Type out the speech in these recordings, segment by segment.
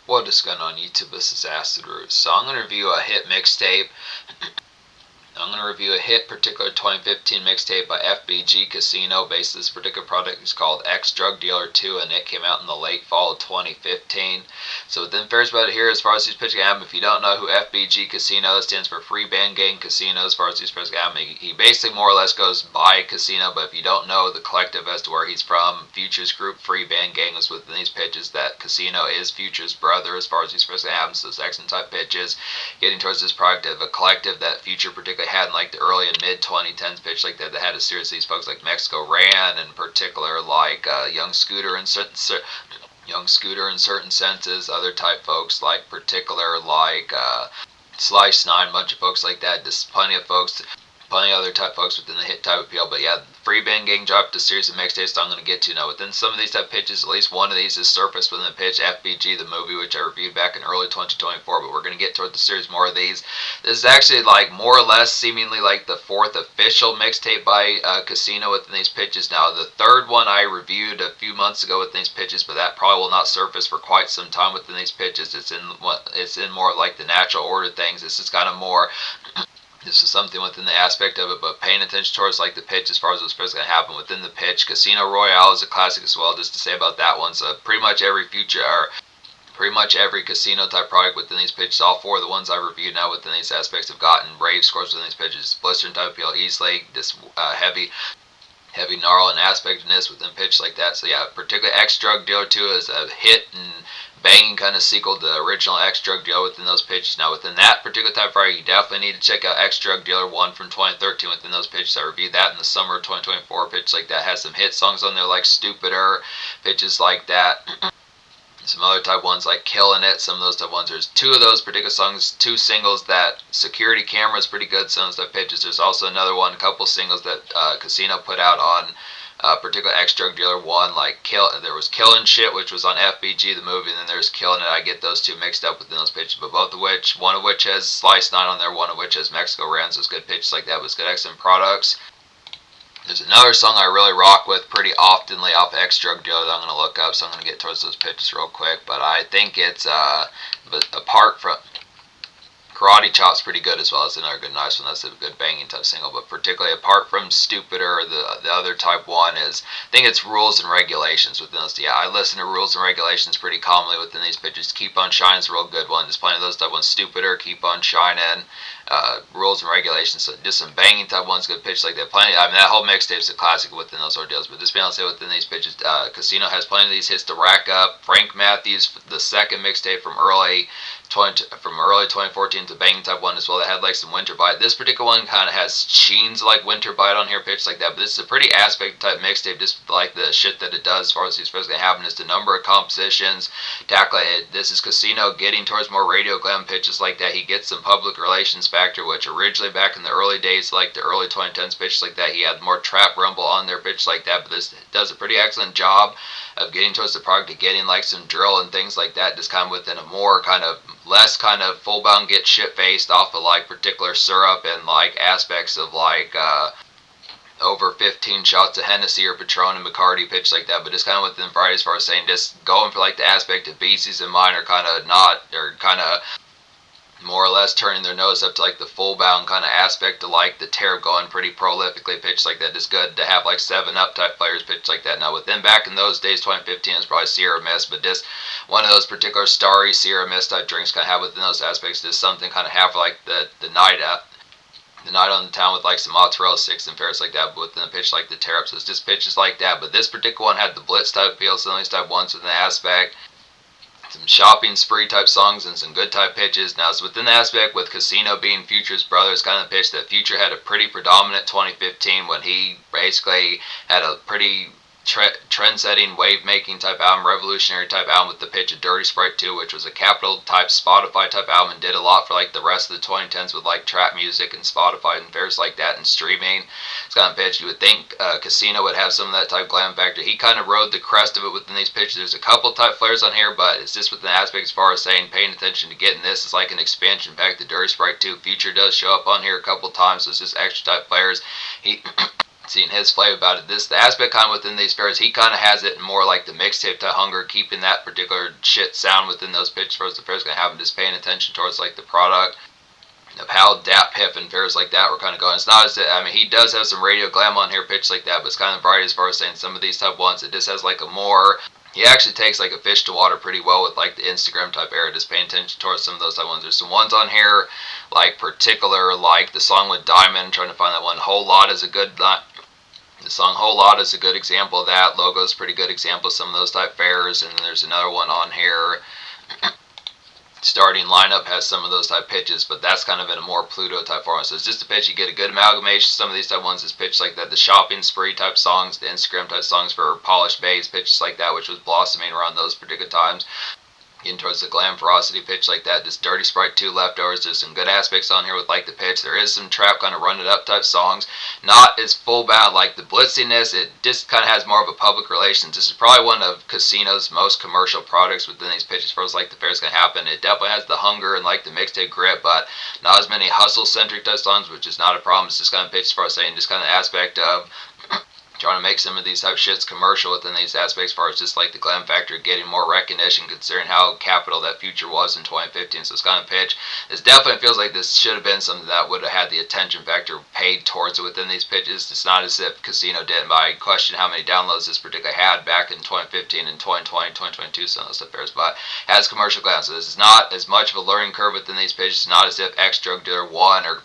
What is going on YouTube? This is Acid Roots. So I'm going to review a hit mixtape. I'm going to review a hit particular 2015 mixtape by FBG Casino. Based this particular product is called X Drug Dealer 2, and it came out in the late fall of 2015. So within first about it here, as far as these pitching album, if you don't know who FBG Casino stands for, Free Band Gang Casino. As far as these pitching album, he basically more or less goes by Casino. But if you don't know the collective as to where he's from, Future's group Free Band Gang was within these pitches. That Casino is Future's brother as far as these pitching albums. Those excellent type pitches, getting towards this product of a collective that Future particularly had in like the early and mid 2010s pitch like that had a series of these folks like Mexico Ran in particular, like Young Scooter in certain senses, other type folks like particular like Slice 9, bunch of folks like that, just plenty of other type folks within the hit type appeal. But yeah, Free Band Gang dropped a series of mixtapes that I'm going to get to now. Within some of these type pitches, at least one of these is surfaced within the pitch FBG, the movie, which I reviewed back in early 2024, but we're going to get toward the series more of these. This is actually like more or less seemingly like the fourth official mixtape by Casino within these pitches. Now, the third one I reviewed a few months ago within these pitches, but that probably will not surface for quite some time within these pitches. It's in more like the natural order things. This is kind of more this is something within the aspect of it, but paying attention towards like the pitch as far as what's supposed to happen within the pitch. Casino Royale is a classic as well, just to say about that one. So pretty much every casino type product within these pitches, all four of the ones I reviewed now within these aspects have gotten rave scores within these pitches. Blistering type appeal easily, this heavy gnarl and aspectness within pitch like that. So yeah, particularly X Drug Dealer 2 is a hit and banging kind of sequel to the original X Drug Dealer within those pitches. Now within that particular type of fire, you definitely need to check out X Drug Dealer 1 from 2013 within those pitches. I reviewed that in the summer of 2024. Pitch like that has some hit songs on there like Stupider, pitches like that. Some other type ones like Killing It, some of those type ones. There's two of those particular songs, two singles that Security Camera is pretty good, some of those type pitches. There's also another one, a couple singles that Casino put out on particular X Drug Dealer 1, like there was Killin' Shit, which was on FBG the movie, and then there's Killin' It. I get those two mixed up within those pitches, but one of which has Slice 9 on there, one of which has Mexico Ran, so it's good pitches like that, but it's good excellent products. There's another song I really rock with pretty oftenly off X Drug Dealer that I'm going to look up, so I'm going to get towards those pitches real quick, but I think it's, but apart from Karate Chop's pretty good as well. It's another good nice one. That's a good banging type single. But particularly apart from Stupider, the other type one is, I think it's Rules and Regulations within those. Yeah, I listen to Rules and Regulations pretty commonly within these pitches. Keep on Shining is a real good one. There's plenty of those type ones. Stupider, Keep on Shining, Rules and Regulations. So just some banging type ones, good pitch like that. Plenty. I mean, that whole mixtape's a classic within those ordeals. But just being able to say within these pitches, Casino has plenty of these hits to rack up. Frank Matthews, the second mixtape from early 2014 to banging type one as well, that had like some Winter Bite. This particular one kind of has sheens like Winter Bite on here, pitch like that, but this is a pretty aspect type mixtape, just like the shit that it does as far as he's supposed to happen is the number of compositions, tackle it. This is Casino getting towards more radio glam pitches like that. He gets some public relations factor, which originally back in the early days, like the early 2010s pitches like that, he had more trap rumble on their pitch like that, but this does a pretty excellent job of getting towards the product, of getting like some drill and things like that, just kind of within a more kind of less kind of full bound get shit faced off of like particular syrup and like aspects of like over 15 shots of Hennessy or Patron and Bacardi pitch like that, but just kind of within variety as far as saying just going for like the aspect of Beasties and mine are kind of not, or kind of more or less turning their nose up to like the full bound kind of aspect of like the tear going pretty prolifically pitched like that. It's good to have like 7-Up type players pitched like that. Now within back in those days, 2015 is probably Sierra Mist, but just one of those particular starry Sierra Mist type drinks kind of have within those aspects, just something kind of have like the night out. The night on the town with like some mozzarella sticks and fairs like that, but within the pitch like the tear up. So it's just pitches like that. But this particular one had the Blitz type feel, some of these type ones within the aspect. Some shopping spree type songs and some good type pitches. Now, it's within the aspect with Casino being Future's brother, it's kind of the pitch that Future had a pretty predominant 2015 when he basically had a pretty trend-setting, wave-making type album, revolutionary type album with the pitch of Dirty Sprite 2, which was a Capitol type Spotify type album and did a lot for like the rest of the 2010s with like trap music and Spotify and fairs like that and streaming. It's kind of pitch. You would think Casino would have some of that type glam factor. He kind of rode the crest of it within these pitches. There's a couple type flares on here, but it's just within the aspect as far as saying paying attention to getting this. It's like an expansion pack. The Dirty Sprite 2 Future does show up on here a couple times, so it's just extra type flares. seeing his play about it. The aspect kind of within these pairs, he kind of has it more like the mixtape to hunger, keeping that particular shit sound within those pitches. First, the pairs gonna have him just paying attention towards like the product of how Dap Piff and pairs like that were kind of going. It's not as I mean, he does have some radio glam on here, pitch like that, but it's kind of variety as far as saying some of these type ones. It just has like a more. He actually takes like a fish to water pretty well with like the Instagram type era, just paying attention towards some of those type ones. There's some ones on here, like particular, like the song with Diamond, trying to find that one. Whole Lot is a good. The song Whole Lot is a good example of that. Logo's a pretty good example of some of those type fairs. And then there's another one on here. Starting lineup has some of those type pitches, but that's kind of in a more Pluto type format. So it's just a pitch. You get a good amalgamation. Some of these type ones is pitched like that. The shopping spree type songs, the Instagram type songs for polished bass, pitches like that, which was blossoming around those particular times. Getting towards the glam ferocity pitch like that. Just Dirty Sprite 2 leftovers. There's some good aspects on here with like the pitch. There is some trap kind of run it up type songs. Not as full bound like the blitziness. It just kind of has more of a public relations. This is probably one of Casino's most commercial products within these pitches for us like the fair's gonna happen. It definitely has the hunger and like the mixtape grip, but not as many hustle centric type songs, which is not a problem. It's just kind of pitch for us saying just kind of aspect of trying to make some of these type shits commercial within these aspects as far as just like the glam factor getting more recognition considering how capital that future was in 2015. So it's kind of pitch. This definitely feels like this should have been something that would have had the attention factor paid towards it within these pitches. It's not as if Casino didn't, but I question how many downloads this particular had back in 2015 and 2020, 2022, some of those affairs, but has commercial glam. So this is not as much of a learning curve within these pitches. It's not as if X Drug Dealer 1 or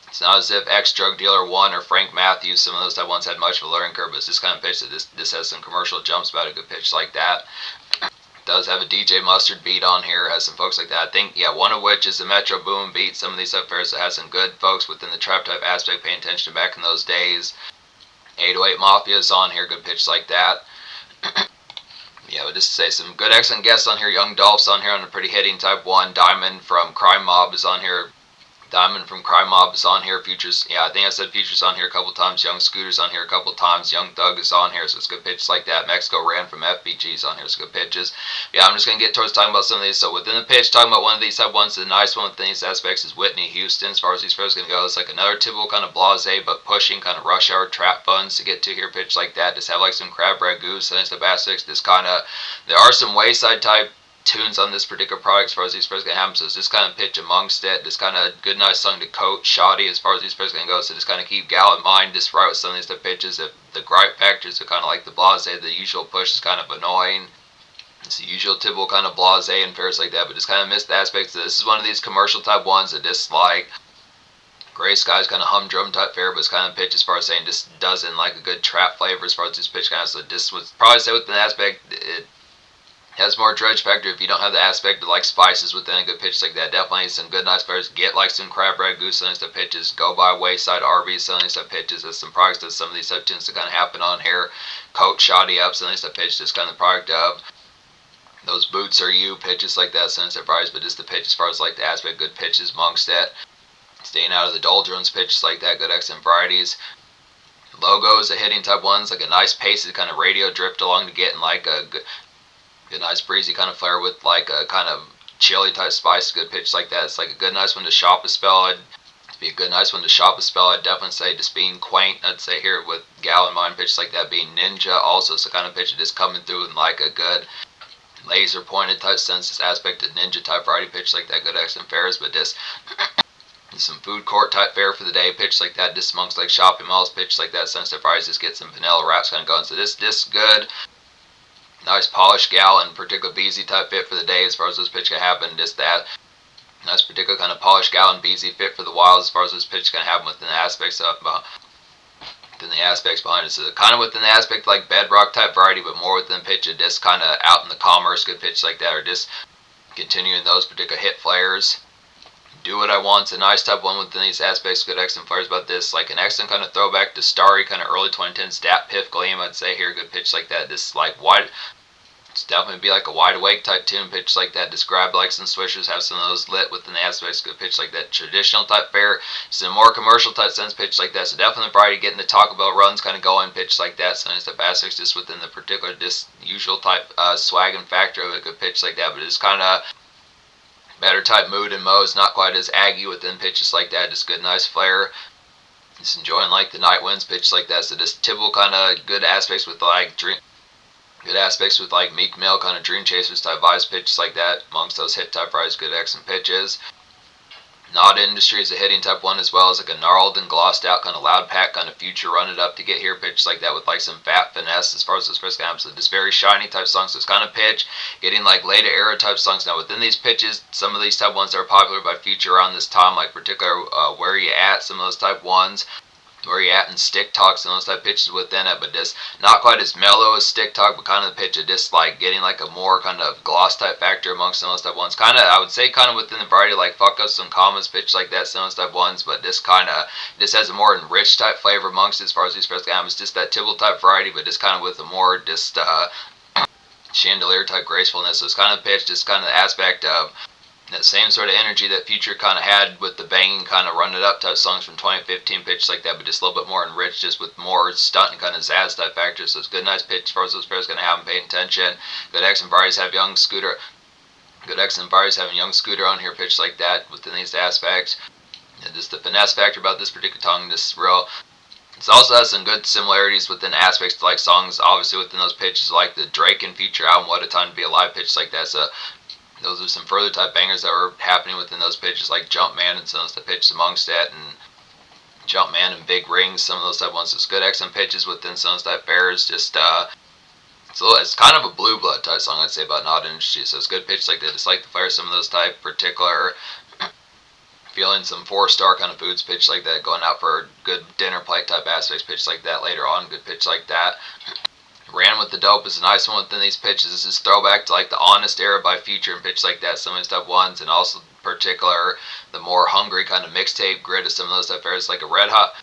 it's not as if X Drug Dealer 1 or Frank Matthews, some of those type ones had much of a learning curve, but it's this kind of pitch that this has some commercial jumps about a good pitch like that. It does have a DJ Mustard beat on here, has some folks like that. I think, yeah, one of which is the Metro Boom beat. Some of these affairs that has some good folks within the trap type aspect paying attention back in those days. 808 Mafia is on here, good pitch like that. Yeah, but just to say some good excellent guests on here. Young Dolph's on here on a pretty hitting type one. Diamond from Crime Mob is on here. Diamond from Crime Mob is on here. Futures, yeah, I think I said Futures on here a couple times. Young Scooter's on here a couple times. Young Thug is on here, so it's good pitches like that. Mexico Ran from FBG's on here, so good pitches. Yeah, I'm just going to get towards talking about some of these. So within the pitch, talking about one of these type ones, the nice one within these aspects is Whitney Houston. As far as these pros going to go, it's like another typical kind of blasé, but pushing kind of rush hour trap funds to get to here. Pitch like that. Just have like some crab ragu, some type aspects. This kind of, there are some wayside type tunes on this particular product as far as these pairs gonna happen. So it's just kind of pitch amongst it. Just kind of good nice song to coat shoddy as far as these pairs gonna go. So just kind of keep Gal in mind just right with some of these type pitches. If the gripe factors are kind of like the blase, the usual push is kind of annoying. It's the usual typical kind of blase and pairs like that, but just kind of miss the aspects. This is one of these commercial type ones that just like Gray Sky's kind of humdrum type fare, but it's kind of pitch as far as saying just doesn't like a good trap flavor as far as this pitch kind of. So this would probably say within the aspect it has more dredge factor if you don't have the aspect of like spices within a good pitch like that. Definitely some good nice pairs. Get like some crab ragu, some of these type pitches. Go by Wayside Arby's, some of these type pitches. There's some products that some of these type tunes that kind of happen on here. Coat shoddy up, some of these type pitches. Just kind of the product of those boots are you pitches like that. Some of these type varieties, but just the pitch as far as like the aspect, good pitches amongst it. Staying out of the doldrums pitches like that. Good excellent varieties. Logos, the hitting type ones, like a nice pace, kind of radio drift along to getting like a good nice breezy kind of flair with like a kind of chili type spice, good pitch like that. It's like a good nice one to shop a spell. It'd be a good nice one to shop a spell. I'd definitely say just being quaint. I'd say here with Gal in mind, pitch like that being ninja also. It's the kind of pitch that is coming through in like a good laser pointed type sense, this aspect of ninja type variety pitch like that. Good excellent fairs, but just some food court type fare for the day pitch like that. Just amongst like shopping malls pitch like that. Sensitive varieties just get some vanilla wraps kind of going. So this good. Nice polished gal and particular BZ type fit for the day as far as this pitch can happen. Just that nice particular kind of polished gal and BZ fit for the wild as far as this pitch can happen within the aspects of within the aspects behind it. So kind of within the aspect like bedrock type variety, but more within the pitch of just kind of out in the commerce good pitch like that, or just continuing those particular hit flares. Do What I Want's a nice type one within these aspects, good excellent flares about this. Like an excellent kind of throwback to Starry, kind of early 2010s Dap Piff Gleam, I'd say here, good pitch like that. This like wide, it's definitely be like a wide awake type tune pitch like that. Just grab like some swishers, have some of those lit within the aspects, good pitch like that. Traditional type fare, it's a more commercial type sense pitch like that. So definitely probably getting the Taco Bell runs kind of going pitch like that. Some of the aspects just within the particular just usual type swag and factor of a good pitch like that. But it's kind of better type mood and modes, not quite as aggy within pitches like that. Just good nice flair. Just enjoying like the night winds pitch like that. So just typical kind of good aspects with like good aspects with like Meek Mill kind of Dream Chasers type vibes pitches like that. Amongst those hit type rides, good excellent pitches. Not Industry is a hitting type one as well as like a gnarled and glossed out kind of loud pack kind of future run it up to get here pitch like that with like some fat finesse as far as those first games. So just very shiny type songs. So it's kind of pitch getting like later era type songs. Now within these pitches, some of these type ones that are popular by future around this time, like particular Where You At, some of those type ones. Where you at and stick talks and those type pitches within it, but just not quite as mellow as stick talk, but kind of the pitch of just like getting like a more kind of gloss type factor amongst some of those type ones. Kind of, I would say, kind of within the variety, like fuck up some commas pitch like that, some of those type ones, but this kind of just has a more enriched type flavor amongst it as far as these first games. Just that typical type variety, but just kind of with a more just chandelier type gracefulness. So it's kind of pitch, just kind of the aspect of that same sort of energy that Future kind of had with the banging kind of run it up type songs from 2015 pitch like that, but just a little bit more enriched, just with more stunt and kind of zazz type factors. So it's a good, nice pitch as far as those pairs going to have them paying attention. Good X and Varys have Young Scooter. Good X and Varys having Young Scooter on here pitch like that within these aspects. And just the finesse factor about this particular song, this real. It also has some good similarities within aspects to like songs, obviously within those pitches, like the Drake and Future album, What a Time to Be Alive pitch like that. So those are some further type bangers that were happening within those pitches, like Jumpman and some of the pitches amongst that, and Jumpman and Big Rings, some of those type ones. It's good XM pitches within some of those type bears. Just so it's kind of a blue blood type song, I'd say, about Not Industry. So it's good pitches like that. It's like the fire some of those type particular feeling some 4-star kind of foods pitch like that, going out for a good dinner plate type aspects pitch like that later on, good pitch like that. Ran with the Dope is a nice one within these pitches. This is throwback to like the Honest era by Future and pitch like that, some of these type ones, and also particular the more hungry kind of mixtape grid of some of those type areas, like a Red Hot.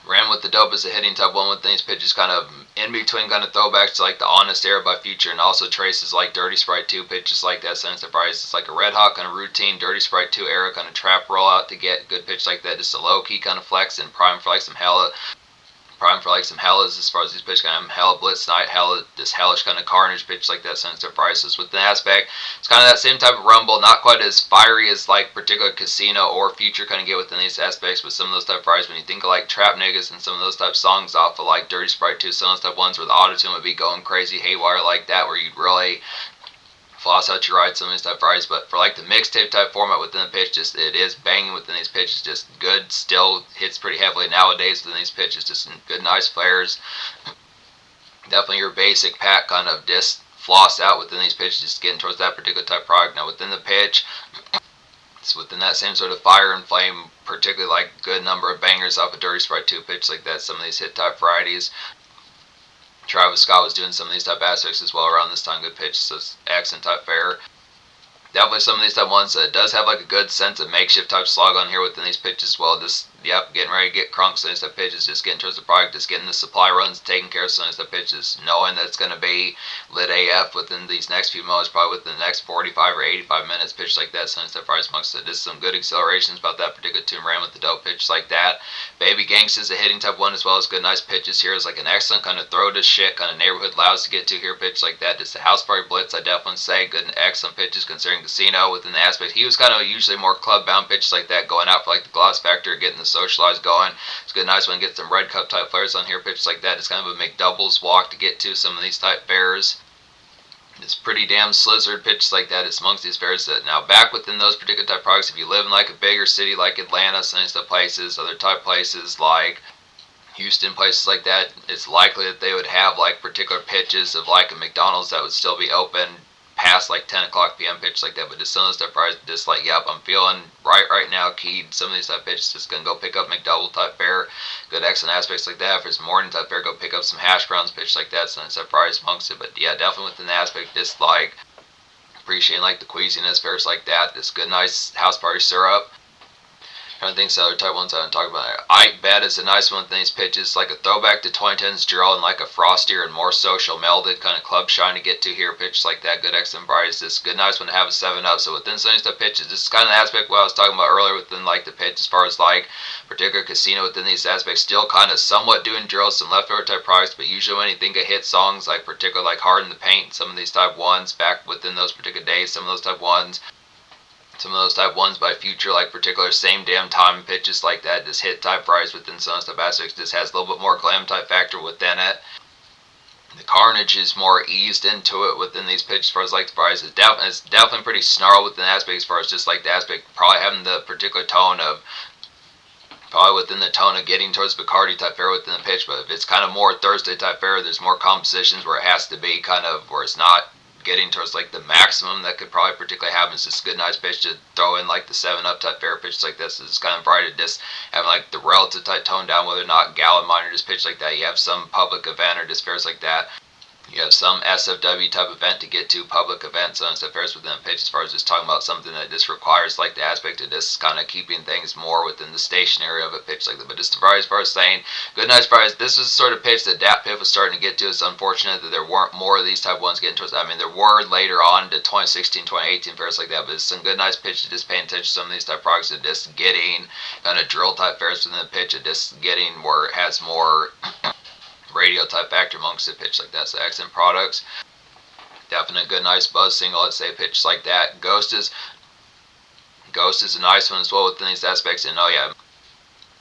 Ran with the Dope is a hitting type one with these pitches, kind of in between kind of throwbacks to like the Honest era by Future, and also traces like Dirty Sprite 2 pitches like that. Sense of price. It's like a Red Hot kind of routine Dirty Sprite 2 era kind of trap rollout to get good pitch like that. Just a low key kind of flex and prime for like some some hellas as far as these pitch kind of hella blitz night, hella this hellish kind of carnage pitch like that sense of prices with the aspect. It's kind of that same type of rumble, not quite as fiery as like particular Casino or Future kind of get within these aspects, but some of those type of fires when you think of like Trap Niggas and some of those type of songs off of like Dirty Sprite 2, some of those type of ones where the auto-tune would be going crazy haywire like that, where you'd really floss out your ride, some of these type varieties, but for like the mixtape type format within the pitch, just it is banging within these pitches, just good, still hits pretty heavily nowadays within these pitches, just good nice flares. Definitely your basic pack kind of just floss out within these pitches, just getting towards that particular type product. Now within the pitch, it's within that same sort of fire and flame, particularly like good number of bangers off a Dirty Sprite 2 pitch like that, some of these hit type varieties. Travis Scott was doing some of these type aspects as well around this time. Good pitch, so it's accent type fair. Definitely some of these type ones that does have like a good sense of makeshift type slog on here within these pitches as well. Just getting ready to get crunk some of these type pitches, just getting towards the product, just getting the supply runs, taking care of some of these type pitches, knowing that it's going to be lit AF within these next few moments, probably within the next 45 or 85 minutes, pitch like that. Some of these type fires amongst it. Just some good accelerations about that particular tune. Ran with the Dope pitch like that. Baby Gangsta is a hitting type one as well as good nice pitches here. It's like an excellent kind of throw to shit kind of neighborhood louds to get to here pitch like that. Just a house party blitz, I definitely say. Good and excellent pitches considering Casino within the aspect. He was kind of usually more club bound pitches like that, going out for like the gloss factor, getting the socialized going. It's a good nice one. Get some red cup type flares on here pitches like that. It's kind of a McDoubles walk to get to some of these type bears. It's pretty damn slizzard pitches like that. It's amongst these bears that now back within those particular type products. If you live in like a bigger city like Atlanta, some of these type places, other type places like Houston, places like that, it's likely that they would have like particular pitches of like a McDonald's that would still be open past like 10 o'clock p.m. pitch like that. But just some of those stuff are just like, yep, I'm feeling right now, keyed. Some of these type pitches, just gonna go pick up McDouble type fare. Good excellent aspects like that. If it's morning type fare, go pick up some hash browns pitch like that. Some of the stuff fries amongst it. But yeah, definitely within the aspect, just like appreciating like the queasiness fares like that. This good nice house party syrup. I think so. Other type ones I haven't talked about. Ike Bet is a nice one with these pitches, like a throwback to 2010's Drill and like a frostier and more social melded kind of club shine to get to here. Pitches like that, good excellent price. This good nice one to have a 7-up. So within some of these pitches, this is kind of the aspect what I was talking about earlier within like the pitch as far as like particular Casino within these aspects, still kind of somewhat doing drills, some leftover type products, but usually when you think of hit songs like particular like Hard in the Paint, some of these type ones back within those particular days, some of those type ones. some of those type ones by Future, like particular same damn time pitches like that, just hit type fries within some type aspects, just has a little bit more glam type factor within it. The carnage is more eased into it within these pitches as far as like the fries. It's definitely pretty snarl within the aspect as far as just like the aspect, probably having the particular tone of, probably within the tone of getting towards Bacardi type fare within the pitch. But if it's kind of more Thursday type fare, there's more compositions where it has to be kind of where it's not getting towards like the maximum that could probably particularly happen. Is just a good nice pitch to throw in like the 7-up type fare pitches like this. It's kind of bright to just having like the relative type tone down, whether or not gallon minor just pitch like that. You have some public event or just fares like that. You have some SFW type event to get to, public events and stuff fares within a pitch, as far as just talking about something that just requires like the aspect of just kind of keeping things more within the stationary of a pitch like that. But just as far as saying, good night surprise, this is the sort of pitch that Dat Piff was starting to get to. It's unfortunate that there weren't more of these type ones getting towards that. I mean, there were later on to 2016, 2018 fares like that, but it's some good nice pitch to just paying attention to some of these type products that just getting kind of drill type fares within the pitch, and just getting where it has more radio type factor amongst the pitch like that. So accent products, definitely a good nice buzz single, let's say pitch like that. Ghost is a nice one as well within these aspects. And oh yeah,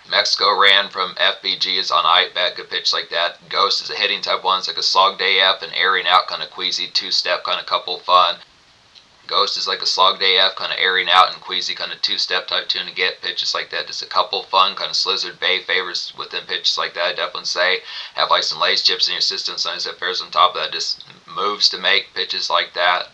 Mexico ran from FBG is on back good pitch like that. Ghost is a hitting type one. It's like a slog day F and airing out kind of queasy two-step kind of couple fun. Ghost is like a slog day F, kind of airing out and queasy, kind of two-step type tune to get pitches like that. Just a couple fun kind of Slizzard Bay favors within pitches like that. I definitely say have like some lace chips in your system, some step fares on top of that. Just moves to make pitches like that.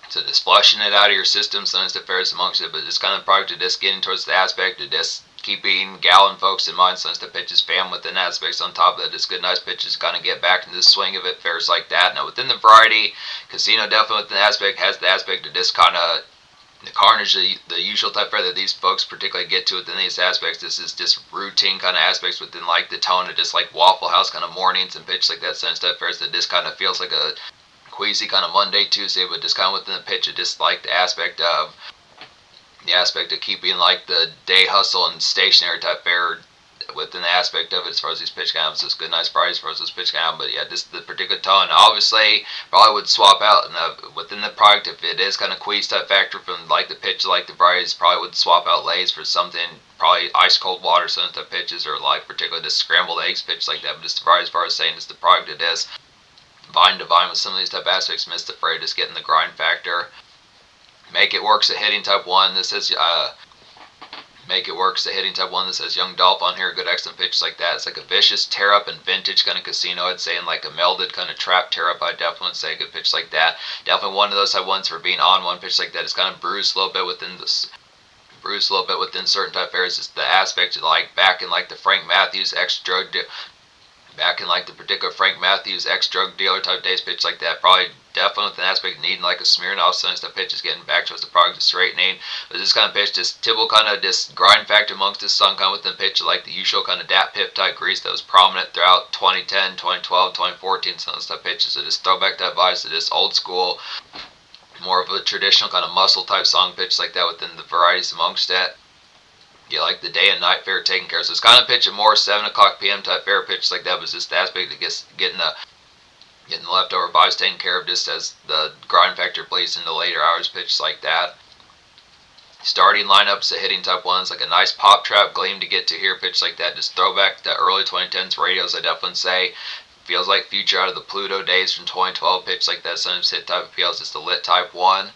So just flushing it out of your system, some step fares amongst it, but just kind of product of just getting towards the aspect of just keeping gallon folks in mind, some step pitches, fam within aspects on top of that. Just good nice pitches, kind of get back into the swing of it, fares like that. Now within the variety, Casino definitely within the aspect has the aspect of just kind of the carnage, the usual type fare that these folks particularly get to within these aspects. This is just routine kind of aspects within like the tone of just like Waffle House kind of mornings and pitch like that, some step fares that just kind of feels like a queasy kind of Monday, Tuesday, but just kind of within the pitch of just like the aspect of keeping like the day hustle and stationary type fare within the aspect of it as far as these pitch counts. It's good nice price as far as those pitch count, but yeah, this the particular tone obviously probably would swap out within the product if it is kind of queasy type factor from like the pitch like the varieties, probably would swap out Lay's for something probably ice cold water some type pitches, or like particularly just scrambled eggs pitch like that. But just the variety as far as saying it's the product it is vine to vine with some of these type aspects, missed the fray, just getting the grind factor. Make It Work's a hitting type 1. This is Make It Work's a hitting type 1. This says Young Dolph on here. Good excellent pitch like that. It's like a vicious tear up and vintage kind of casino. I'd say, and like a melded kind of trap tear up. I'd definitely say a good pitch like that. Definitely one of those type ones for being on one pitch like that. It's kind of bruised a little bit within this. Bruised a little bit within certain type areas. It's the aspect of like back in like the Frank Matthews ex-drug back in like the particular Frank Matthews ex-drug dealer type days pitch like that. Probably definitely with an aspect of needing like a Smirnoff some stuff pitch is getting back towards the product of straightening. But this kind of pitch just typical kind of just grind factor amongst this song kind of within the pitch like the usual kind of Dat Piff type grease that was prominent throughout 2010, 2012, 2014, some of the stuff pitches. So just throwback that vibes to just old school, more of a traditional kind of muscle type song pitch like that within the varieties amongst it. Yeah, like the day and night fare taken care of. So it's kind of pitch a more 7 o'clock p.m. type fare pitch like that, but just the aspect of getting the leftover vibes taken care of just as the grind factor bleeds into later hours pitch like that. Starting lineups, the hitting type ones, like a nice pop trap gleam to get to here pitch like that. Just throwback to early 2010s radios, I definitely say. Feels like Future out of the Pluto days from 2012 pitch like that. Sometimes hit type appeals, just a lit type 1.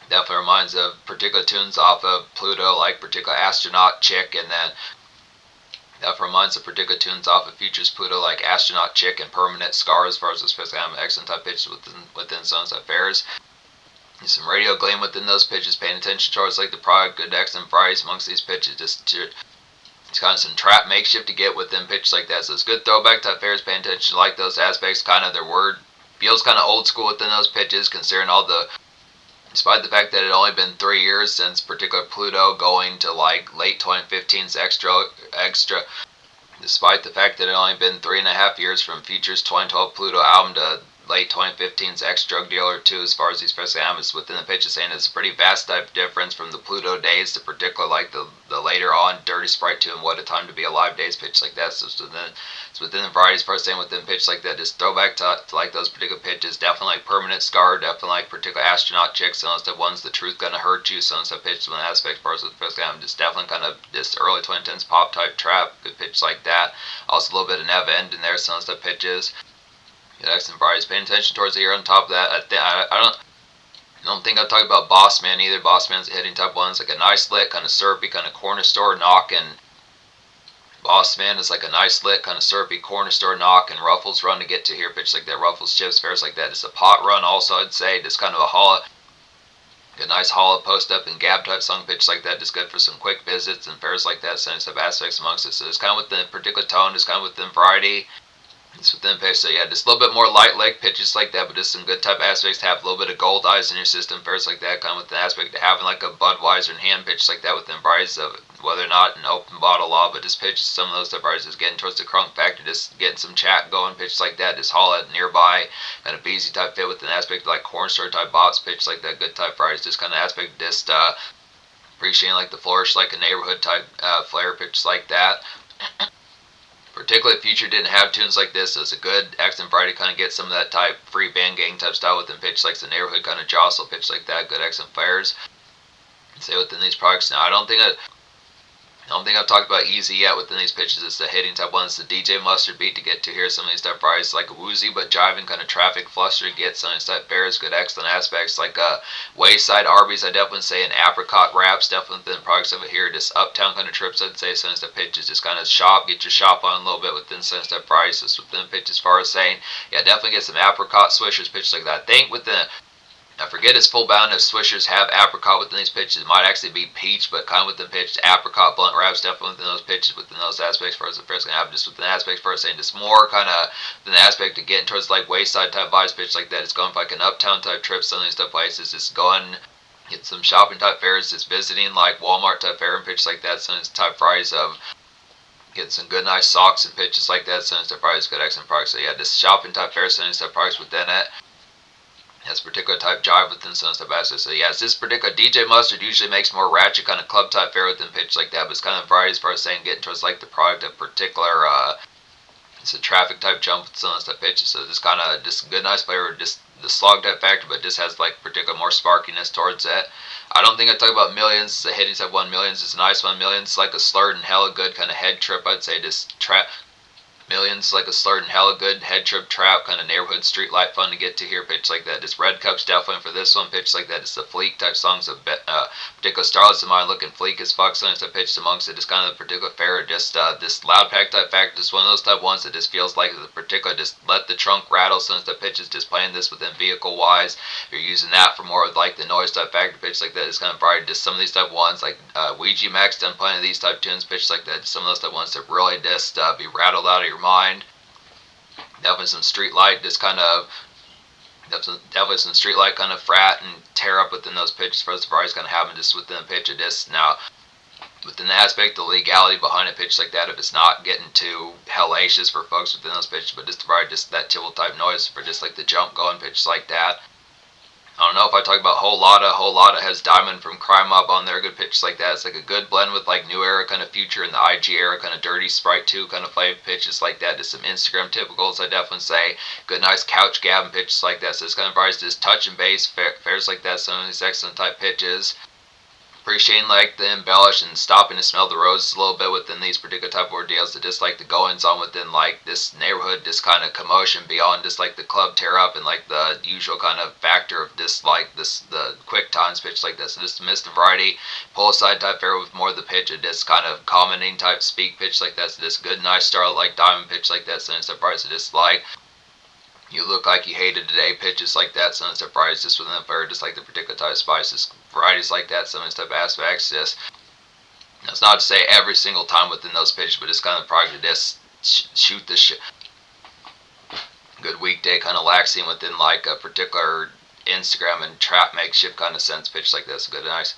Definitely reminds of particular tunes off of Pluto, like particular Astronaut Chick, and then definitely reminds of particular tunes off of Future's Pluto, like Astronaut Chick and Permanent Scar, as far as especially I'm excellent type pitches within some type fairs. Some radio gleam within those pitches, paying attention towards like the product, good excellent varieties amongst these pitches, it's kind of some trap makeshift to get within pitches like that. So it's good throwback type fairs, paying attention to like those aspects, kind of their word feels kind of old school within those pitches, considering all the, despite the fact that it had only been 3 years since particular Pluto going to like late 2015's extra, despite the fact that it had only been 3.5 years from Future's 2012 Pluto album to late 2015's ex-drug dealer too, as far as these pitches is within the pitches, saying it's a pretty vast type of difference from the Pluto days to particular like the later on Dirty Sprite 2 and What a Time to Be Alive days pitch like that. So it's within the varieties first saying within pitch like that, just throwback to like those particular pitches, definitely like Permanent Scar, definitely like particular Astronaut Chicks, some of the ones The Truth Gonna Hurt You, some of the pitches when aspects first with first just definitely kind of this early 2010s pop type trap, good pitch like that. Also a little bit of Nev End in there, some of the pitches. Excellent varieties. Paying attention towards the year on top of that. I don't think I'll talk about Boss Man either. Boss Man's a hitting type one. It's like a nice lit, kind of syrupy, kind of corner store knock. And Boss Man is like a nice lit, kind of syrupy corner store knock and Ruffles run to get to here. Pitch like that. Ruffles, chips, fairs like that. It's a pot run also, I'd say. Just kind of a nice hollow post up and gab type song pitch like that. Just good for some quick visits and fairs like that. Sending some aspects amongst it. So it's kind of within a particular tone. It's kind of within variety. It's within pitch, so yeah, just a little bit more light leg pitches like that, but just some good type aspects to have a little bit of gold eyes in your system, first like that, kind of with the aspect of having like a Budweiser and hand pitch like that within varieties of whether or not an open bottle law, but just pitches some of those type varieties, just getting towards the crunk factor, just getting some chat going, pitch like that, just haul it nearby, kind of easy type fit with an aspect of like corn store type bops, pitch like that, good type varieties, just kind of aspect just appreciating like the flourish like a neighborhood type flair pitch like that. Particularly Future didn't have tunes like this, so it's a good accent variety, kind of get some of that type free band gang type style within pitch like the neighborhood kind of jostle pitch like that, good accent flares. Say within these products now, I don't think I've talked about Easy yet within these pitches. It's the hitting type one. It's the DJ Mustard beat to get to here. Some of these type varieties like a woozy but jiving kind of traffic fluster to get some of these type bears, good excellent aspects like Wayside Arby's. I definitely say an apricot wraps, definitely within products of it here. Just uptown kind of trips. I'd say some of these type pitches. Just kind of get your shop on a little bit within some of these type varieties. Just within pitches as far as saying, yeah, definitely get some apricot swishers pitches like that. I think with I forget its full bound if swishers have apricot within these pitches. It might actually be peach, but kind of within pitches. Apricot blunt wraps definitely within those pitches, within those aspects for us. The first going to have just within aspects for us, saying just more kind of than the aspect of getting towards like Wayside type vibes pitch like that. It's going for like an uptown type trip, some of these type places. Just going get some shopping type fairs, just visiting like Walmart type fair and pitch like that. Some of these type varieties of getting some good nice socks and pitches like that. Some of these type varieties, good excellent products. So yeah, just shopping type fairs, some of these type products within it. Has particular type jive within some type aspects. So yes, this particular DJ Mustard usually makes more ratchet kind of club type fare within pitch like that, but it's kind of variety as far as saying getting towards like the product of particular it's a traffic type jump with some type pitches. So this kind of just good nice flavor, just the slog type factor, but just has like particular more sparkiness towards it. I don't think I talk about Millions. It's a hitting type one. Millions is a nice one. Millions is like a slurred and hella good kind of head trip. I'd say just Millions like a slurred and hella good head trip trap, kind of neighborhood street light fun to get to here, pitch like that. Just Red Cups definitely for this one, pitch like that. It's the Fleek type songs of particular starlets of mine looking fleek as fuck, something that pitched amongst it. Just kind of the particular fair, just this loud pack type factor, just one of those type ones that just feels like the particular, just let the trunk rattle, since the pitches just playing this within vehicle wise. You're using that for more of like the noise type factor, pitch like that. It's kind of variety, just some of these type ones like Ouija Max done playing these type tunes, pitch like that. Just some of those type ones that really just be rattled out of your mind. Definitely some street light, just kind of definitely some street light kind of frat and tear up within those pitches for the varieties kind of having just within the pitch of this. Now within the aspect of legality behind a pitch like that, if it's not getting too hellacious for folks within those pitches, but just to provide just that tibble type noise for just like the jump going pitches like that. I don't know if I talk about Whole Lotta has Diamond from Crime Mob on there, good pitches like that. It's like a good blend with like new era kind of Future and the IG era kind of Dirty Sprite 2 kind of play pitches like that. Just some Instagram typicals, I definitely say. Good nice couch gab and pitches like that. So it's kind of variety, just touch and bass fairs like that. Some of these excellent type pitches. Appreciating like the embellish and stopping to smell the roses a little bit within these particular type of ordeals, that just like the goings on within like this neighborhood, this kind of commotion beyond just like the club tear up and like the usual kind of factor of this like this the quick times pitch like this. And just a mist of variety, pull aside type fair with more of the pitch of this kind of commenting type speak pitch like that. So this good nice starlight like diamond pitch like that. So it's a price of just like you look like you hated today pitches like that. Some of the varieties just within the fair, just like the particular type of spices varieties like that. Some of the type of aspects just it's not to say every single time within those pitches, but it's kind of product to just shoot the shit good weekday kind of laxing within like a particular Instagram and trap makeshift kind of sense pitch like this. Good nice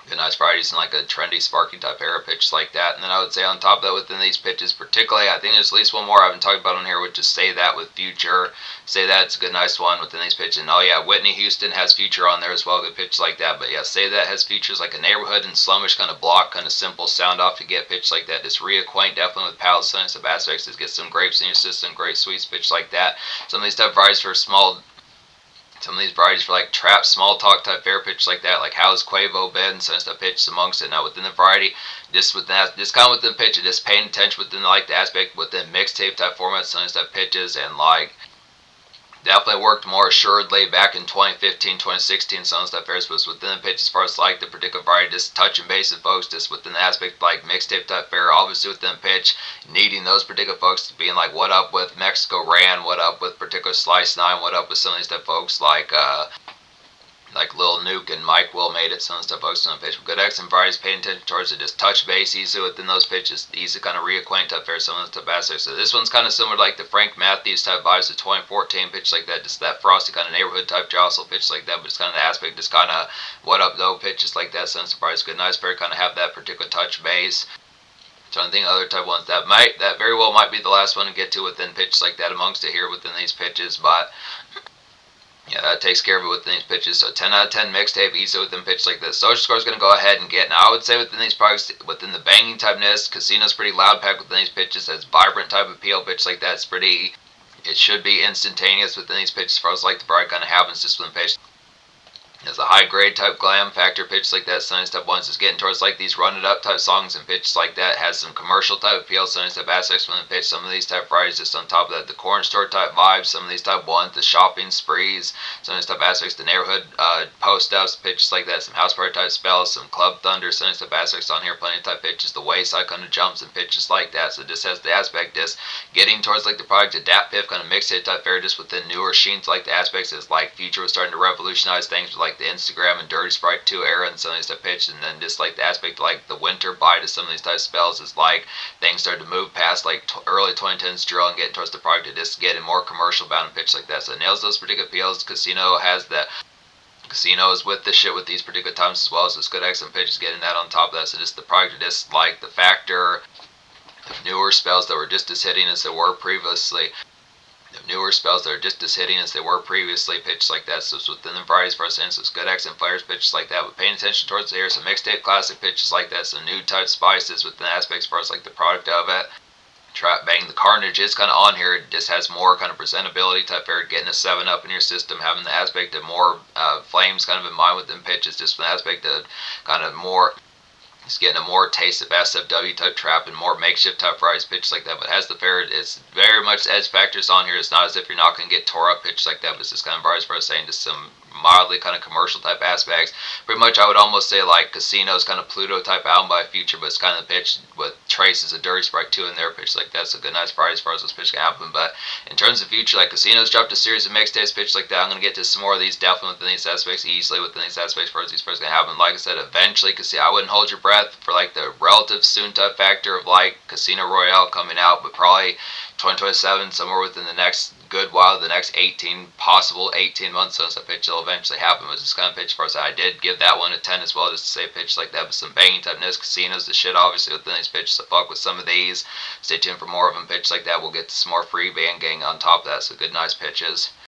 good nice varieties in like a trendy, sparky type era pitch like that. And then I would say on top of that, within these pitches, particularly, I think there's at least one more I haven't talked about on here, which is Say That with Future. Say That's a good, nice one within these pitches. And oh yeah, Whitney Houston has Future on there as well, good pitch like that. But yeah, Say That has Futures like a neighborhood and slumish kind of block, kind of simple sound off to get pitch like that. Just reacquaint definitely with Palestine, some aspects, just get some grapes in your system, great sweets pitch like that. Some of these type varieties for small some of these varieties for like trap, small talk type fair pitch like that, like how's Quavo been, and some stuff pitches amongst it. Now within the variety, just with that, just kind of within the pitch, just paying attention within like the aspect within mixtape type format, some stuff pitches, and like definitely worked more assuredly back in 2015, 2016. Some stuff fairs was within the pitch as far as like the particular variety, just touching base with folks, just within the aspect like mixtape type fair, obviously within the pitch, needing those particular folks to being like, what up with Mexico Ran, what up with particular Slice 9, what up with some of these type folks like Lil Nuke and Mike Will made it, some of the stuff posted on the pitch. Good X and varieties paying attention towards it, just touch base easy within those pitches, easy to kind of reacquaint up there, some of the stuff aspects. So this one's kind of similar to like the Frank Matthews type vibes of 2014 pitch like that, just that frosty kind of neighborhood type jostle pitch like that, but it's kind of the aspect, just kind of what up though pitches like that, some surprise, good, nice, very kind of have that particular touch base. So I think other type ones that very well might be the last one to get to within pitches like that amongst it here within these pitches, but yeah, that takes care of it within these pitches. So 10 out of 10 mixtape, easy within pitch like this. Social score is going to go ahead and get. Now, I would say within these products, within the banging typeness, Casino's pretty loud pack within these pitches. Has vibrant type appeal pitch like that. It's pretty. It should be instantaneous within these pitches as far as like the variety kind of happens just within pitch. There's a high grade type glam factor pitch like that. Sunny Step 1's is getting towards like these run it up type songs and pitches like that. Has some commercial type appeal. Sunny Step aspects when the pitch. Some of these type varieties just on top of that. The corn store type vibes. Some of these type ones. The shopping sprees. Some of these type aspects. The neighborhood post ups. Pitches like that. Some house party type spells. Some club thunder. Sunny Step aspects on here. Plenty of type pitches. The wayside kind of jumps and pitches like that. So it just has the aspect just getting towards like the product adapt piff kind of mix it type fair just within newer sheens like the aspects is like Future was starting to revolutionize things with like the Instagram and Dirty Sprite 2 era and some of these type pitch, and then just like the aspect like the winter bite of some of these type spells is like things started to move past like early 2010s drill and getting towards the product to just getting more commercial bound and pitch like that. So it nails those particular appeals. Casino has that. Casino is with the shit with these particular times as well, so it's good excellent pitches getting that on top of that. So just the product just like the factor of newer spells that were just as hitting as they were previously. Newer spells that are just as hitting as they were previously, pitched like that. So it's within the varieties for us, so it's good accent players pitches like that, but paying attention towards the air, some mixtape classic pitches like that, some new type spices within aspects for us like the product of it. Trap Bang the Carnage is kind of on here. It just has more kind of presentability type air, getting a 7 up in your system, having the aspect of more flames kind of in mind with them pitches, just from the aspect of kind of more. It's getting a more taste of SFW type trap and more makeshift type varieties pitch like that, but has the fair. It's very much edge factors on here. It's not as if you're not going to get tore up pitch like that, but it's just kind of varieties for us saying just some mildly kind of commercial type aspects. Pretty much I would almost say like Casino's kind of Pluto type album by Future, but it's kind of the pitch with traces of Dirty Sprite 2 in their pitch like that. So good nice variety as far as this pitch can happen. But in terms of Future, like Casino's dropped a series of mixtapes pitch like that. I'm going to get to some more of these definitely within these aspects, easily within these aspects as far as these first going to happen. Like I said, eventually, I wouldn't hold your breath for like the relative soon type factor of like Casino Royale coming out, but probably 2027, somewhere within the next good while, the next 18 months, so that pitch will eventually happen. Was this kind of pitch for us. I did give that one a 10 as well, just to say pitch like that, but some banging typeness. Casinos the shit obviously within these pitches, so fuck with some of these. Stay tuned for more of them pitch like that. We'll get to some more free band gang on top of that, so good nice pitches.